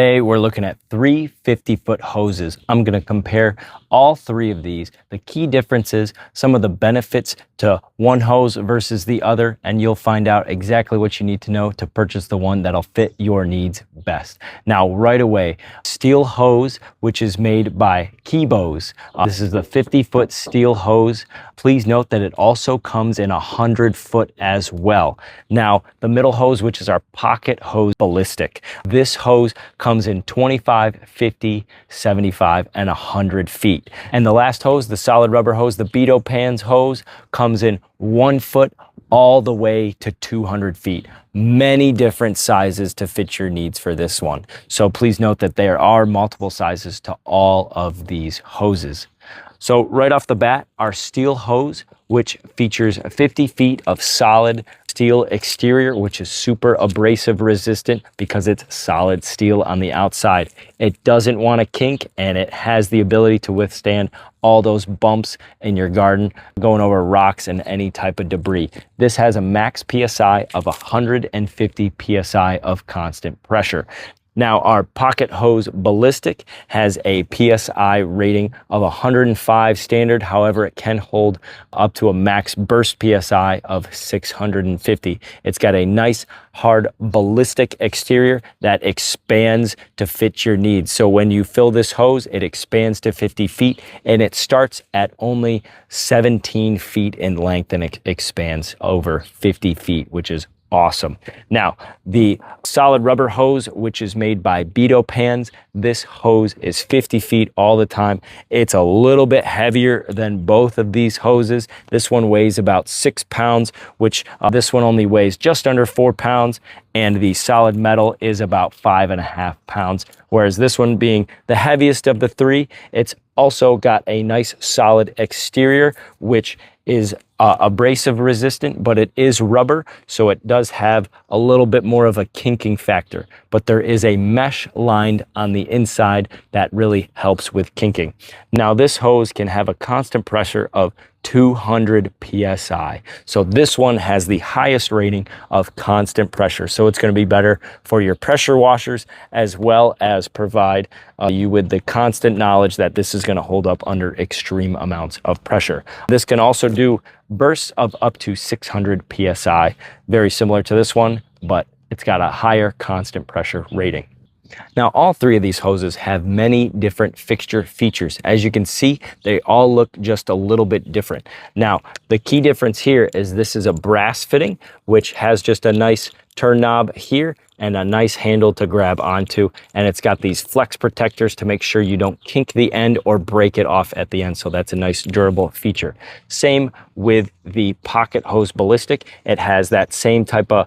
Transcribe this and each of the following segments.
Today we're looking at three 50-foot hoses. I'm going to compare all three of these, the key differences, some of the benefits to one hose versus the other, and you'll find out exactly what you need to know to purchase the one that'll fit your needs best. Now, right away, steel hose, which is made by Kebose. This is the 50-foot steel hose. Please note that it also comes in 100-foot as well. Now, the middle hose, which is our pocket hose Ballistic. This hose comes in 25, 50, 75, and 100 feet. And the last hose, the solid rubber hose, the beitopamz hose, comes in 1 foot all the way to 200 feet. Many different sizes to fit your needs for this one. So please note that there are multiple sizes to all of these hoses. So right off the bat, our steel hose, which features 50 feet of solid steel exterior, which is super abrasive resistant because it's solid steel on the outside. It doesn't want to kink, and it has the ability to withstand all those bumps in your garden, going over rocks and any type of debris. This has a max PSI of 150 PSI of constant pressure. Now, our pocket hose Ballistic has a PSI rating of 105 standard. However, it can hold up to a max burst PSI of 650. It's got a nice hard ballistic exterior that expands to fit your needs. So when you fill this hose, it expands to 50 feet, and it starts at only 17 feet in length, and it expands over 50 feet, which is awesome. Now, the solid rubber hose, which is made by beitopamz, this hose is 50 feet all the time. It's a little bit heavier than both of these hoses. This one weighs about 6 pounds, which this one only weighs just under 4 pounds, and the solid metal is about 5.5 pounds. Whereas this one, being the heaviest of the three, it's also got a nice solid exterior, which is abrasive resistant, but it is rubber, so it does have a little bit more of a kinking factor. But there is a mesh lined on the inside that really helps with kinking. Now, this hose can have a constant pressure of 200 PSI. So this one has the highest rating of constant pressure. So it's going to be better for your pressure washers, as well as provide you with the constant knowledge that this is going to hold up under extreme amounts of pressure. This can also do bursts of up to 600 PSI, very similar to this one, but it's got a higher constant pressure rating. Now, all three of these hoses have many different fixture features. As you can see, they all look just a little bit different. Now, the key difference here is this is a brass fitting, which has just a nice turn knob here and a nice handle to grab onto. And it's got these flex protectors to make sure you don't kink the end or break it off at the end. So that's a nice durable feature. Same with the pocket hose Ballistic. It has that same type of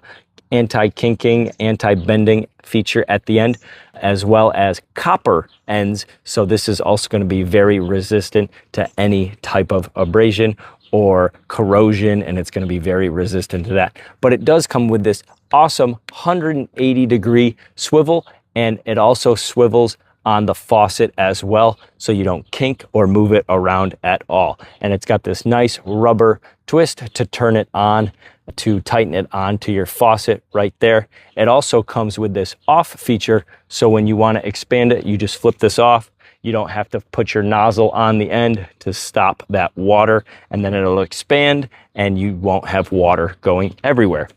anti-kinking, anti-bending feature at the end, as well as copper ends. So this is also going to be very resistant to any type of abrasion or corrosion, and it's going to be very resistant to that. But it does come with this awesome 180-degree swivel, and it also swivels on the faucet as well, so you don't kink or move it around at all. And it's got this nice rubber twist to turn it on, to tighten it onto your faucet right there. It also comes with this off feature, so when you want to expand it, you just flip this off. You don't have to put your nozzle on the end to stop that water, and then it'll expand and you won't have water going everywhere.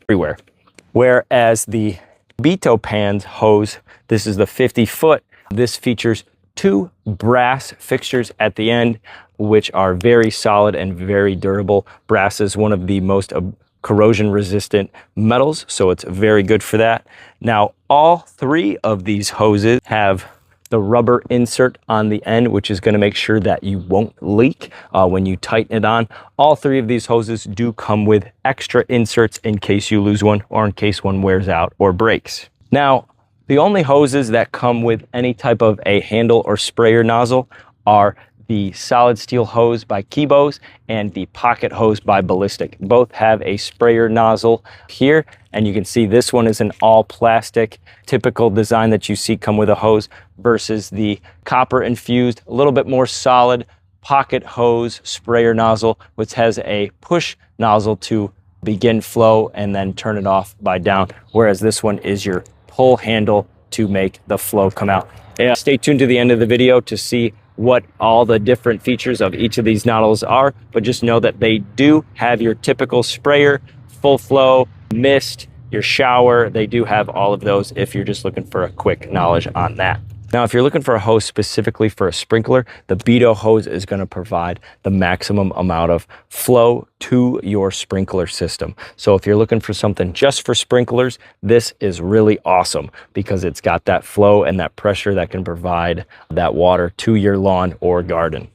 Whereas the beitopamz hose, this is the 50-foot, this features 2 brass fixtures at the end, which are very solid and very durable. Brass is one of the most corrosion resistant metals, so it's very good for that. Now, all three of these hoses have the rubber insert on the end, which is going to make sure that you won't leak when you tighten it on. All three of these hoses do come with extra inserts in case you lose one or in case one wears out or breaks. Now, the only hoses that come with any type of a handle or sprayer nozzle are the solid steel hose by Kebose and the pocket hose by Ballistic. Both have a sprayer nozzle here, and you can see this one is an all plastic, typical design that you see come with a hose, versus the copper infused, a little bit more solid pocket hose sprayer nozzle, which has a push nozzle to begin flow and then turn it off by down, whereas this one is your pull handle to make the flow come out. And stay tuned to the end of the video to see what all the different features of each of these nozzles are, but just know that they do have your typical sprayer, full flow, mist, your shower. They do have all of those if you're just looking for a quick knowledge on that. Now, if you're looking for a hose specifically for a sprinkler, the Beto hose is going to provide the maximum amount of flow to your sprinkler system. So if you're looking for something just for sprinklers, this is really awesome because it's got that flow and that pressure that can provide that water to your lawn or garden.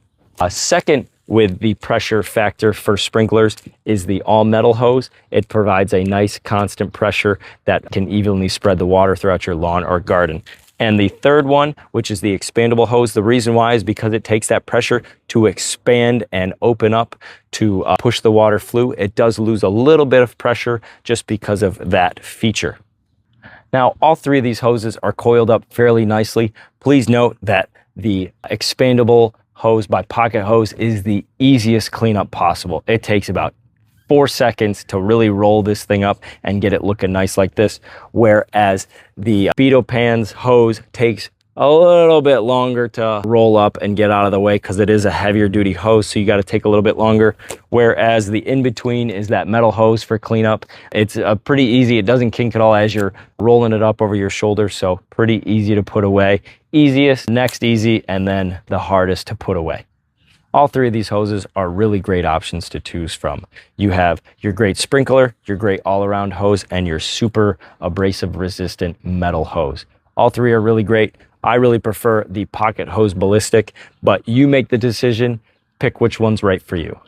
Second, with the pressure factor for sprinklers is the all metal hose. It provides a nice constant pressure that can evenly spread the water throughout your lawn or garden. And the third one, which is the expandable hose, the reason why is because it takes that pressure to expand and open up to push the water through. It does lose a little bit of pressure just because of that feature. Now, all three of these hoses are coiled up fairly nicely. Please note that the expandable hose by Pocket Hose is the easiest cleanup possible. It takes about 4 seconds to really roll this thing up and get it looking nice like this, whereas the beitopamz hose takes a little bit longer to roll up and get out of the way because it is a heavier duty hose, so you got to take a little bit longer, whereas the in-between is that metal hose for cleanup. It's pretty easy. It doesn't kink at all as you're rolling it up over your shoulder, so pretty easy to put away. Easiest, next easy, and then the hardest to put away. All three of these hoses are really great options to choose from. You have your great sprinkler, your great all-around hose, and your super abrasive resistant metal hose. All three are really great. I really prefer the Pocket Hose Ballistic, but you make the decision, pick which one's right for you.